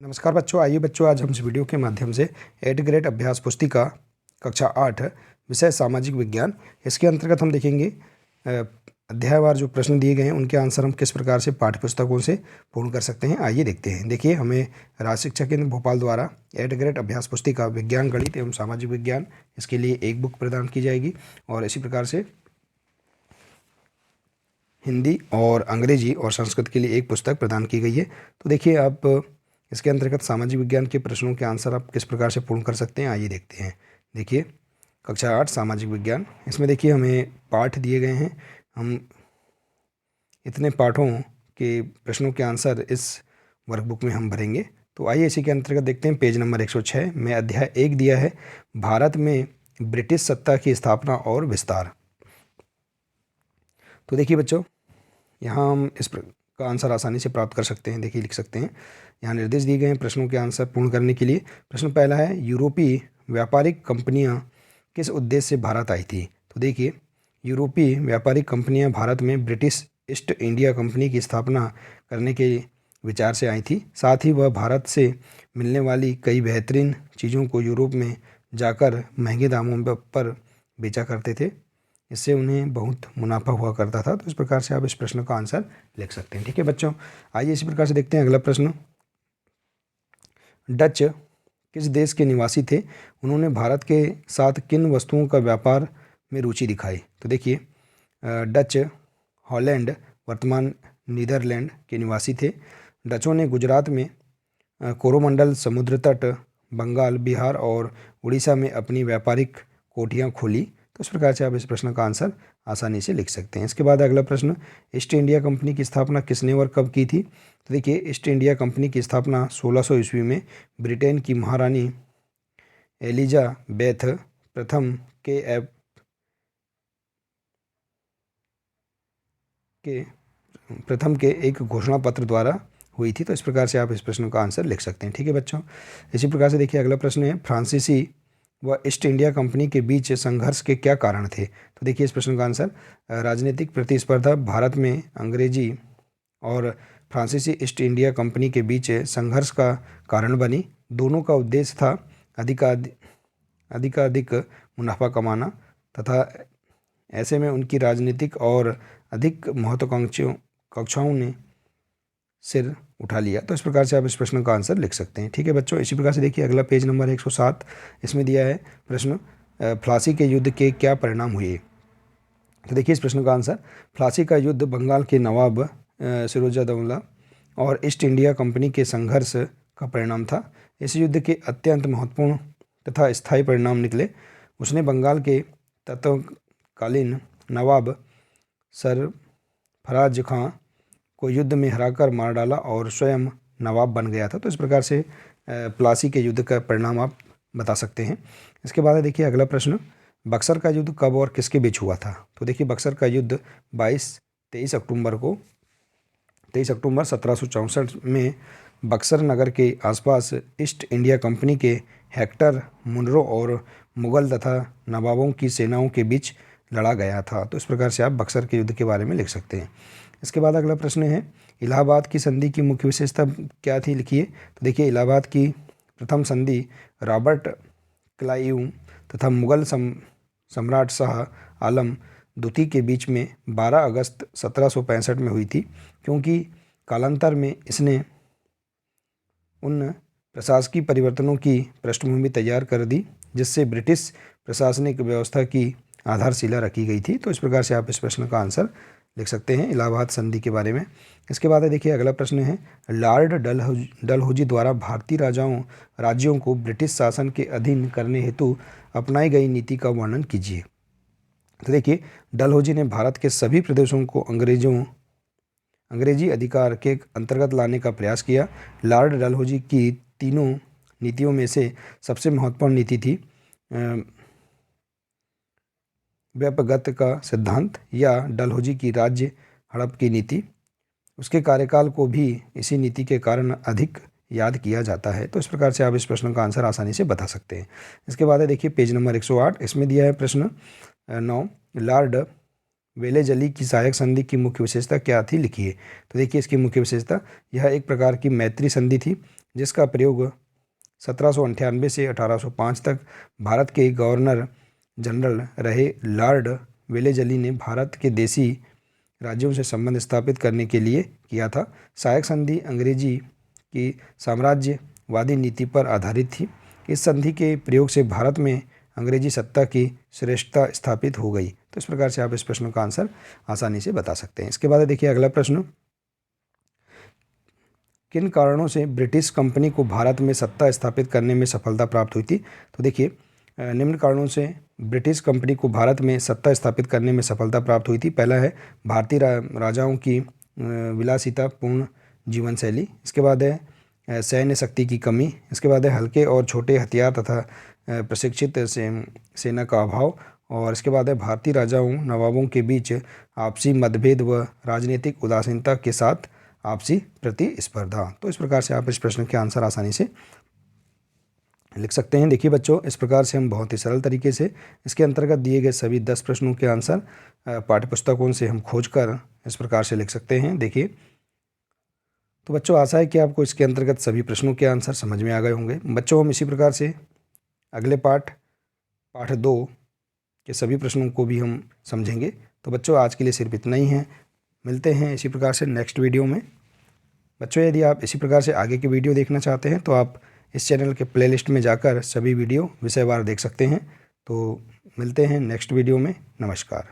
नमस्कार बच्चों, आइए बच्चों आज हम इस वीडियो के माध्यम से 8th ग्रेड अभ्यास पुस्तिका कक्षा 8 विषय सामाजिक विज्ञान, इसके अंतर्गत हम देखेंगे अध्यायवार जो प्रश्न दिए गए हैं उनके आंसर हम किस प्रकार से पाठ्य पुस्तकों से पूर्ण कर सकते हैं। आइए देखते हैं। देखिए, हमें राज्य शिक्षा केंद्र भोपाल द्वारा 8th ग्रेड अभ्यास पुस्तिका विज्ञान, गणित एवं सामाजिक विज्ञान, इसके लिए एक बुक प्रदान की जाएगी और इसी प्रकार से हिंदी और अंग्रेजी और संस्कृत के लिए एक पुस्तक प्रदान की गई है। तो देखिए, आप इसके अंतर्गत सामाजिक विज्ञान के प्रश्नों के आंसर आप किस प्रकार से पूर्ण कर सकते हैं, आइए देखते हैं। देखिए, कक्षा 8 सामाजिक विज्ञान, इसमें देखिए हमें पाठ दिए गए हैं। हम इतने पाठों के प्रश्नों के आंसर इस वर्कबुक में हम भरेंगे। तो आइए इसी के अंतर्गत देखते हैं। पेज नंबर 106 में अध्याय 1 दिया है, भारत में ब्रिटिश सत्ता की स्थापना और विस्तार। तो देखिए बच्चों, यहाँ हम इस का आंसर आसानी से प्राप्त कर सकते हैं। देखिए, लिख सकते हैं। यहाँ निर्देश दिए गए हैं प्रश्नों के आंसर पूर्ण करने के लिए। प्रश्न पहला है, यूरोपीय व्यापारिक कंपनियां किस उद्देश्य से भारत आई थी। तो देखिए, यूरोपीय व्यापारिक कंपनियां भारत में ब्रिटिश ईस्ट इंडिया कंपनी की स्थापना करने के विचार से आई थी। साथ ही वह भारत से मिलने वाली कई बेहतरीन चीज़ों को यूरोप में जाकर महंगे दामों पर बेचा करते थे। इससे उन्हें बहुत मुनाफा हुआ करता था। तो इस प्रकार से आप इस प्रश्न का आंसर लिख सकते हैं। ठीक है बच्चों, आइए इसी प्रकार से देखते हैं अगला प्रश्न। डच किस देश के निवासी थे, उन्होंने भारत के साथ किन वस्तुओं का व्यापार में रुचि दिखाई। तो देखिए, डच हॉलैंड वर्तमान नीदरलैंड के निवासी थे। डचों ने गुजरात में कोरोमंडल, समुद्र तट, बंगाल, बिहार और उड़ीसा में अपनी व्यापारिक कोठियाँ खोली। तो इस प्रकार से आप इस प्रश्न का आंसर आसानी से लिख सकते हैं। इसके बाद अगला प्रश्न, ईस्ट इंडिया कंपनी की स्थापना किसने और कब की थी। तो देखिए, ईस्ट इंडिया कंपनी की स्थापना 1600 ईस्वी में ब्रिटेन की महारानी एलिजाबेथ प्रथम के एक घोषणा पत्र द्वारा हुई थी। तो इस प्रकार से आप इस प्रश्न का आंसर लिख सकते हैं। ठीक है बच्चों, इसी प्रकार से देखिए अगला प्रश्न है, फ्रांसीसी व ईस्ट इंडिया कंपनी के बीच संघर्ष के क्या कारण थे। तो देखिए, इस प्रश्न का आंसर राजनीतिक प्रतिस्पर्धा भारत में अंग्रेजी और फ्रांसीसी ईस्ट इंडिया कंपनी के बीच संघर्ष का कारण बनी। दोनों का उद्देश्य था अधिकाधिक मुनाफा कमाना तथा ऐसे में उनकी राजनीतिक और अधिक महत्वाकांक्षी कक्षाओं ने सिर उठा लिया। तो इस प्रकार से आप इस प्रश्न का आंसर लिख सकते हैं। ठीक है बच्चों, इसी प्रकार से देखिए अगला पेज नंबर 107, इसमें दिया है प्रश्न, प्लासी के युद्ध के क्या परिणाम हुए। तो देखिए, इस प्रश्न का आंसर, प्लासी का युद्ध बंगाल के नवाब सिराजुद्दौला और ईस्ट इंडिया कंपनी के संघर्ष का परिणाम था। इस युद्ध के अत्यंत महत्वपूर्ण तथा स्थायी परिणाम निकले। उसने बंगाल के तत्कालीन नवाब सरफराज खां को युद्ध में हराकर मार डाला और स्वयं नवाब बन गया था। तो इस प्रकार से प्लासी के युद्ध का परिणाम आप बता सकते हैं। इसके बाद देखिए अगला प्रश्न, बक्सर का युद्ध कब और किसके बीच हुआ था। तो देखिए, बक्सर का युद्ध 23 अक्टूबर 1764 में बक्सर नगर के आसपास ईस्ट इंडिया कंपनी के हेक्टर मुनरो और मुगल तथा नवाबों की सेनाओं के बीच लड़ा गया था। तो इस प्रकार से आप बक्सर के युद्ध के बारे में लिख सकते हैं। इसके बाद अगला प्रश्न है, इलाहाबाद की संधि की मुख्य विशेषता क्या थी, लिखिए। तो देखिए, इलाहाबाद की प्रथम संधि रॉबर्ट क्लाइव तथा मुगल सम्राट शाह आलम द्वितीय के बीच में 12 अगस्त 1765 में हुई थी, क्योंकि कालांतर में इसने उन प्रशासकीय परिवर्तनों की पृष्ठभूमि तैयार कर दी जिससे ब्रिटिश प्रशासनिक व्यवस्था की आधारशिला रखी गई थी। तो इस प्रकार से आप इस प्रश्न का आंसर लिख सकते हैं इलाहाबाद संधि के बारे में। इसके बाद देखिए अगला प्रश्न है, लॉर्ड डलहौजी द्वारा भारतीय राज्यों को ब्रिटिश शासन के अधीन करने हेतु अपनाई गई नीति का वर्णन कीजिए। तो देखिए, डलहौजी ने भारत के सभी प्रदेशों को अंग्रेजी अधिकार के अंतर्गत लाने का प्रयास किया। लॉर्ड डलहौजी की तीनों नीतियों में से सबसे महत्वपूर्ण नीति थी व्यापगत का सिद्धांत या डलहौजी की राज्य हड़प की नीति। उसके कार्यकाल को भी इसी नीति के कारण अधिक याद किया जाता है। तो इस प्रकार से आप इस प्रश्न का आंसर आसानी से बता सकते हैं। इसके बाद देखिए पेज नंबर 108, इसमें दिया है प्रश्न 9, लॉर्ड वेलेजली की सहायक संधि की मुख्य विशेषता क्या थी, लिखिए। तो देखिए, इसकी मुख्य विशेषता, यह एक प्रकार की मैत्री संधि थी जिसका प्रयोग 1798 से 1805 तक भारत के गवर्नर जनरल रहे लॉर्ड वेलेजली ने भारत के देशी राज्यों से संबंध स्थापित करने के लिए किया था। सहायक संधि अंग्रेजी की साम्राज्यवादी नीति पर आधारित थी। इस संधि के प्रयोग से भारत में अंग्रेजी सत्ता की श्रेष्ठता स्थापित हो गई। तो इस प्रकार से आप इस प्रश्न का आंसर आसानी से बता सकते हैं। इसके बाद देखिए अगला प्रश्न, किन कारणों से ब्रिटिश कंपनी को भारत में सत्ता स्थापित करने में सफलता प्राप्त हुई थी? तो देखिए निम्न कारणों से ब्रिटिश कंपनी को भारत में सत्ता स्थापित करने में सफलता प्राप्त हुई थी। पहला है भारतीय राजाओं की विलासितापूर्ण जीवन शैली। इसके बाद है सैन्य शक्ति की कमी। इसके बाद है हल्के और छोटे हथियार तथा प्रशिक्षित सेना का अभाव। और इसके बाद है भारतीय राजाओं नवाबों के बीच आपसी मतभेद व राजनीतिक उदासीनता के साथ आपसी प्रतिस्पर्धा। तो इस प्रकार से आप इस प्रश्न के आंसर आसानी से लिख सकते हैं। देखिए बच्चों, इस प्रकार से हम बहुत ही सरल तरीके से इसके अंतर्गत दिए गए सभी 10 प्रश्नों के आंसर पाठ्यपुस्तकों से हम खोजकर इस प्रकार से लिख सकते हैं। देखिए तो बच्चों, आशा है कि आपको इसके अंतर्गत सभी प्रश्नों के आंसर समझ में आ गए होंगे। बच्चों, हम इसी प्रकार से अगले पाठ 2 के सभी प्रश्नों को भी हम समझेंगे। तो बच्चों, आज के लिए सिर्फ इतना ही है। मिलते हैं इसी प्रकार से नेक्स्ट वीडियो में। बच्चों, यदि आप इसी प्रकार से आगे की वीडियो देखना चाहते हैं तो आप इस चैनल के प्लेलिस्ट में जाकर सभी वीडियो विषयवार देख सकते हैं। तो मिलते हैं नेक्स्ट वीडियो में। नमस्कार।